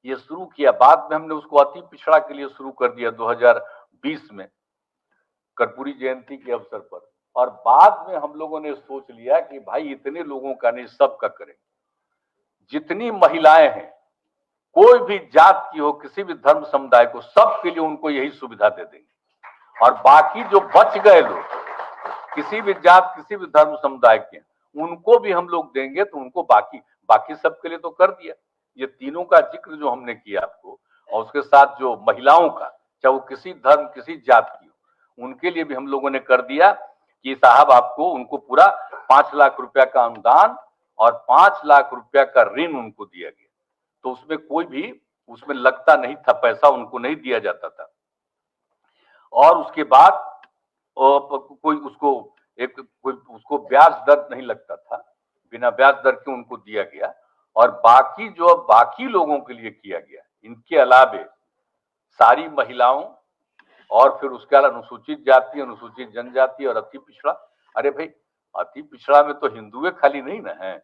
ये शुरू किया। बाद में हमने उसको अति पिछड़ा के लिए शुरू कर दिया 2020 में कर्पूरी जयंती के अवसर पर। और बाद में हम लोगों ने सोच लिया कि भाई इतने लोगों का नहीं, सबका करेंगे। जितनी महिलाएं हैं, कोई भी जात की हो, किसी भी धर्म समुदाय को, सबके लिए उनको यही सुविधा दे देंगे। और बाकी जो बच गए लोग, किसी भी जात किसी भी धर्म समुदाय के, उनको भी हम लोग देंगे। तो उनको बाकी सबके लिए तो कर दिया। ये तीनों का जिक्र जो हमने किया आपको, और उसके साथ जो महिलाओं का, चाहे वो किसी धर्म किसी जात की हो, उनके लिए भी हम लोगों ने कर दिया कि साहब आपको उनको पूरा 5 लाख रुपया का अनुदान और 5 लाख रुपया का ऋण उनको दिया गया। तो उसमें कोई भी उसमें लगता नहीं था, पैसा उनको नहीं दिया जाता था। और उसके बाद कोई उसको ब्याज दर नहीं लगता था, बिना ब्याज दर के उनको दिया गया। और बाकी जो बाकी लोगों के लिए किया गया, इनके अलावे सारी महिलाओं और फिर उसके अलावा अनुसूचित जाति, अनुसूचित जनजाति और अति पिछड़ा। अरे भाई, अति पिछड़ा में तो हिंदुए खाली नहीं न है,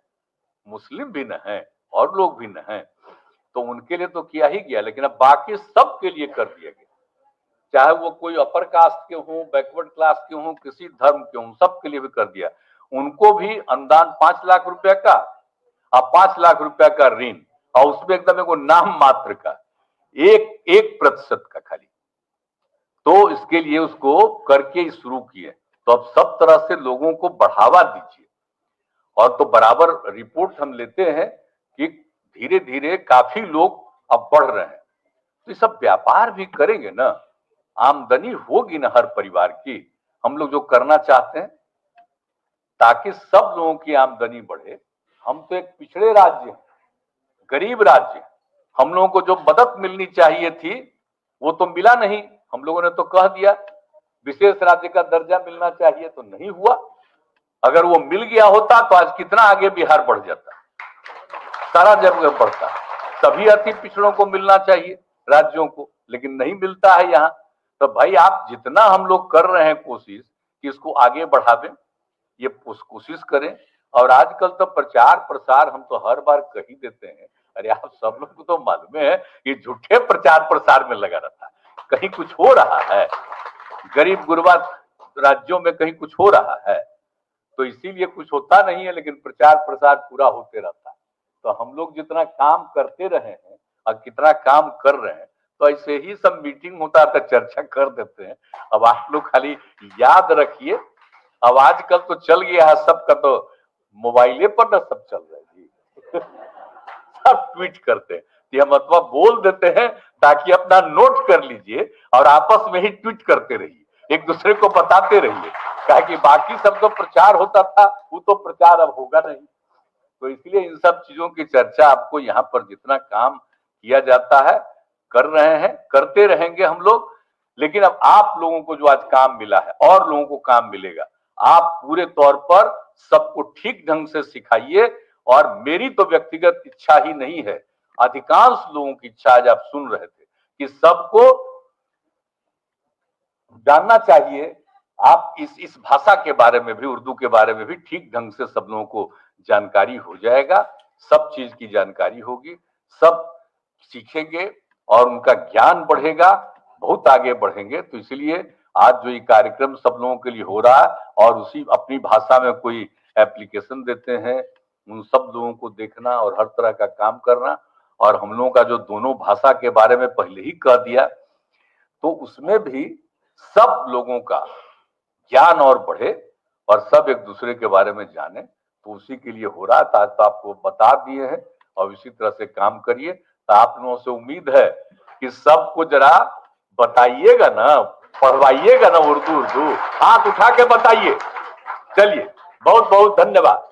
मुस्लिम भी न है और लोग भी न है, तो उनके लिए तो किया ही गया। लेकिन अब बाकी सबके लिए कर दिया गया, चाहे वो कोई अपर कास्ट के हों, बैकवर्ड क्लास के हों, किसी धर्म के हों, सबके लिए भी कर दिया। उनको भी अनुदान 5 लाख रुपया का और 5 लाख रुपया का ऋण, और उसमें एकदम एक नाम मात्र का 1% का खाली। तो इसके लिए उसको करके शुरू किए। तो अब सब तरह से लोगों को बढ़ावा दीजिए। और तो बराबर रिपोर्ट हम लेते हैं कि धीरे धीरे काफी लोग अब बढ़ रहे हैं। तो ये सब व्यापार भी करेंगे ना, आमदनी होगी ना हर परिवार की। हम लोग जो करना चाहते हैं ताकि सब लोगों की आमदनी बढ़े। हम तो एक पिछड़े राज्य हैं, गरीब राज्य हैं। हम लोगों को जो मदद मिलनी चाहिए थी वो तो मिला नहीं। हम लोगों ने तो कह दिया विशेष राज्य का दर्जा मिलना चाहिए, तो नहीं हुआ। अगर वो मिल गया होता तो आज कितना आगे बिहार बढ़ जाता, सारा जगह बढ़ता। सभी अति पिछड़ों को मिलना चाहिए राज्यों को, लेकिन नहीं मिलता है यहाँ। तो भाई आप जितना हम लोग कर रहे हैं कोशिश कि इसको आगे बढ़ावें, ये कोशिश करें। और आजकल तो प्रचार प्रसार हम तो हर बार कह ही देते हैं। अरे आप सब लोग को तो मालूम है कि झूठे प्रचार प्रसार में लगा रहता है, कहीं कुछ हो रहा है, गरीब गुरबा राज्यों में कहीं कुछ हो रहा है, तो इसीलिए कुछ होता नहीं है। लेकिन प्रचार प्रसार पूरा होते रहता है। तो हम लोग जितना काम करते रहे हैं और कितना काम कर रहे हैं, तो ऐसे ही सब मीटिंग होता है तो चर्चा कर देते हैं। अब आप लोग खाली याद रखिए, अब आजकल तो चल गया है सबका, तो मोबाइले पर ना सब चल रहा है जी सब ट्वीट करते हैं। हम अथवा बोल देते हैं ताकि अपना नोट कर लीजिए और आपस में ही ट्वीट करते रहिए, एक दूसरे को बताते रहिए। कहा कि बाकी सब तो प्रचार होता था, वो तो प्रचार अब होगा नहीं। तो इसलिए इन सब चीजों की चर्चा आपको यहाँ पर जितना काम किया जाता है कर रहे हैं, करते रहेंगे हम लोग। लेकिन अब आप लोगों को जो आज काम मिला है और लोगों को काम मिलेगा, आप पूरे तौर पर सबको ठीक ढंग से सिखाइए। और मेरी तो व्यक्तिगत इच्छा ही नहीं है, अधिकांश लोगों की इच्छा आज आप सुन रहे थे कि सबको जानना चाहिए। आप इस भाषा के बारे में भी, उर्दू के बारे में भी ठीक ढंग से सब लोगों को जानकारी हो जाएगा, सब चीज की जानकारी होगी, सब सीखेंगे और उनका ज्ञान बढ़ेगा, बहुत आगे बढ़ेंगे। तो इसलिए आज जो ये कार्यक्रम सब लोगों के लिए हो रहा है और उसी अपनी भाषा में कोई एप्लीकेशन देते हैं, उन सब लोगों को देखना और हर तरह का काम करना। और हम लोगों का जो दोनों भाषा के बारे में पहले ही कह दिया, तो उसमें भी सब लोगों का ज्ञान और बढ़े और सब एक दूसरे के बारे में जाने, तो उसी के लिए हो रहा है। आज तो आपको बता दिए हैं और इसी तरह से काम करिए। तो आप लोगों से उम्मीद है कि सबको जरा बताइएगा ना, पढ़वाइएगा ना उर्दू। हाथ उठा के बताइए। चलिए, बहुत बहुत धन्यवाद।